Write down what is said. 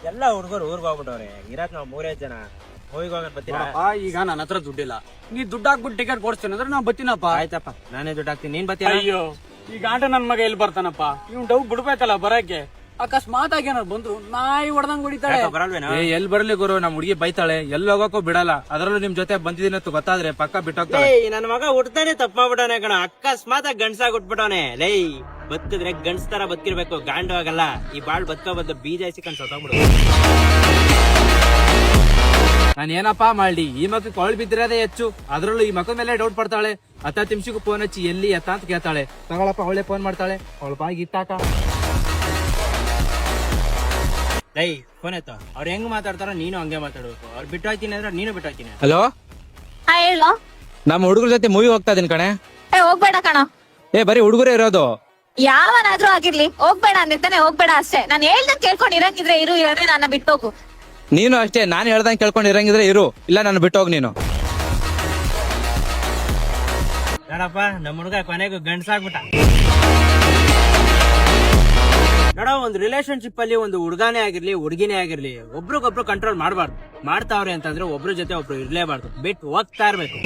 ಎಲ್ಲ ಹುಡುಗರು ಊರ್ಗ್ ಹೋಗ್ಬಿಟ್ಟವ್ರೆ, ಇರಾಕ್ ನಾವ್ 3 ಜನ. ಹೋಗಿ ಹೋಗೋಣ ಬರ್ತೀರಾ? ಈಗ ನನ್ನ ಹತ್ರ ದುಡ್ಡಿಲ್ಲ, ನೀ ದುಡ್ಡು ಹಾಕ್ಬಿಟ್ಟು ಟಿಕೆಟ್ ಕೊಡ್ತೀನಿ ಅಂದ್ರೆ ನಾವ್ ಬರ್ತೀನಪ್ಪ. ಆಯ್ತಪ್ಪ, ನಾನೇ ದುಡ್ಡು ಹಾಕ್ತೀನಿ, ನೀನ್ ಬರ್ತೀಯ? ಅಯ್ಯೋ ಈಗ ಆಟ ನನ್ ಮಗ ಎಲ್ಲಿ ಬರ್ತಾನಪ್ಪ, ಇವ್ ಡೌ ಬಿಡ್ಬೇಕಲ್ಲ ಬರಕ್ಕೆ. ಅಕಸ್ಮಾತ್ ಆಗಿ ಏನಾರು ಬಂದ್ರು ನಾಯಿ ಹೊಡೆದಂಗ್ ಹೊಡಿತಾಳೆ. ಬರಲ್ವೇನೋ? ಎಲ್ಲಿ ಬರ್ಲಿ ಗುರು, ನಮ್ ಹುಡುಗಿ ಬೈತಾಳೆ, ಎಲ್ಲಿ ಹೋಗಕ್ಕೂ ಬಿಡಲ್ಲ. ಅದ್ರಲ್ಲೂ ನಿಮ್ ಜೊತೆ ಬಂದಿದ್ದೀನಿ ಅಂತ ಗೊತ್ತಾದ್ರೆ ಪಕ್ಕ ಬಿಟ್ಟೋಗ್ತಾಳೆ. ನನ್ ಮಗ ಹುಡ್ತಾನೆ ತಪ್ಪ ಮಾಡ್ಬಿಟ್ಟವನೆ ಕಣ, ಅಕಸ್ಮಾತ್ ಗಂಡ್ಸಾಗ್ ಹುಟ್ಬಿಟ್ಟವನೆ. ಲೈ ಬದುಕಿದ್ರೆ ಗಂಡ್ಸ್ ತರ ಬದುಕಿರ್ಬೇಕು, ಗಾಂಡು ಆಗಲ್ಲ. ಈ ಬಾಳ್ ಬದುಕೋ ಬದ್ದು ಬೀಜ ಸಿಕ್ಕಂಡ್ ಸತ್ತೋಗ್ಬಿಡು. ನಾನು ಏನಪ್ಪಾ ಮಾಡ್ಲಿ, ಈ ಮಕ್ಕ ಕೊಳ್ ಬಿದ್ದಿರೋದೇ ಹೆಚ್ಚು. ಅದ್ರಲ್ಲೂ ಈ ಮಕ್ಕ ಮೇಲೆ ಡೌಟ್ ಪಡ್ತಾಳೆ. 10 ನಿಮಿಷಕ್ಕೂ ಫೋನ್ ಹಚ್ಚಿ ಎಲ್ಲಿ ಎತ್ತ ಅಂತ ಕೇಳ್ತಾಳೆ. ತಗೊಳಪ್ಪ, ಅವಳೆ ಫೋನ್ ಮಾಡ್ತಾಳೆ, ಅವಳ ಬಾಯಿಗೆ ಇತ್ತಾಕ. ಲೈ ಫೋನ್ ಎತ್ತ, ಅವ್ರು ಹೆಂಗ್ ಮಾತಾಡ್ತಾರೋ ನೀನು ಹಂಗೆ ಮಾತಾಡ್ಬೇಕು. ಅವ್ರು ಬಿಟ್ಟು ಹೋಯ್ತೀನಿ ಅಂದ್ರೆ ನೀನು ಬಿಟ್ಟು ಹೋಯ್ತೀನಿ. ಹಲೋ, ಹೇಳೋ. ನಮ್ಮ ಹುಡುಗರ ಜೊತೆ ಮೂವಿ ಹೋಗ್ತಾ ಇದೀನಿ ಕಣೆ. ಹೋಗ್ಬೇಡ ಕಣ. ಬರೀ ಹುಡುಗರೇ ಇರೋದು. ಯಾವನಾದ್ರೂ ಆಗಿರ್ಲಿ ಹೋಗ್ಬೇಡ ಅಂದಿರ್ತಾನೆ, ಹೋಗ್ಬೇಡ ಅಷ್ಟೇ. ನಾನು ಹೇಳ್ದಂಗ್ ಕೇಳ್ಕೊಂಡು ಇರಂಗಿದ್ರೆ ಇರು, ಇಲ್ಲದ್ರೆ ನನ್ನ ಬಿಟ್ಟೋಗು. ನೀನು ಅಷ್ಟೇ, ನಾನು ಹೇಳ್ದಂಗೆ ಕೇಳ್ಕೊಂಡು ಇರಂಗಿದ್ರೆ ಇರು, ಇಲ್ಲ ನಾನು ಬಿಟ್ಟೋಗ್ ನೀನು. ನೋಡಪ್ಪ, ನಮ್ಮ ಹುಡುಗ ಕೊನೆಗೂ ಗಂಡ್ಸಾಗ್ಬಿಟ್ಟ. ನೋಡ, ಒಂದು ರಿಲೇಶನ್ಶಿಪ್ ಅಲ್ಲಿ ಒಂದು ಹುಡುಗಾನೇ ಆಗಿರ್ಲಿ ಹುಡುಗಿನೇ ಆಗಿರ್ಲಿ, ಒಬ್ರಿಗೊಬ್ರು ಕಂಟ್ರೋಲ್ ಮಾಡಬಾರ್ದು. ಮಾಡ್ತಾವ್ರೆ ಅಂತಂದ್ರೆ ಒಬ್ರ ಜೊತೆ ಒಬ್ರು ಇರ್ಲೇಬಾರ್ದು, ಬಿಟ್ಟು ಹೋಗ್ತಾ ಇರ್ಬೇಕು.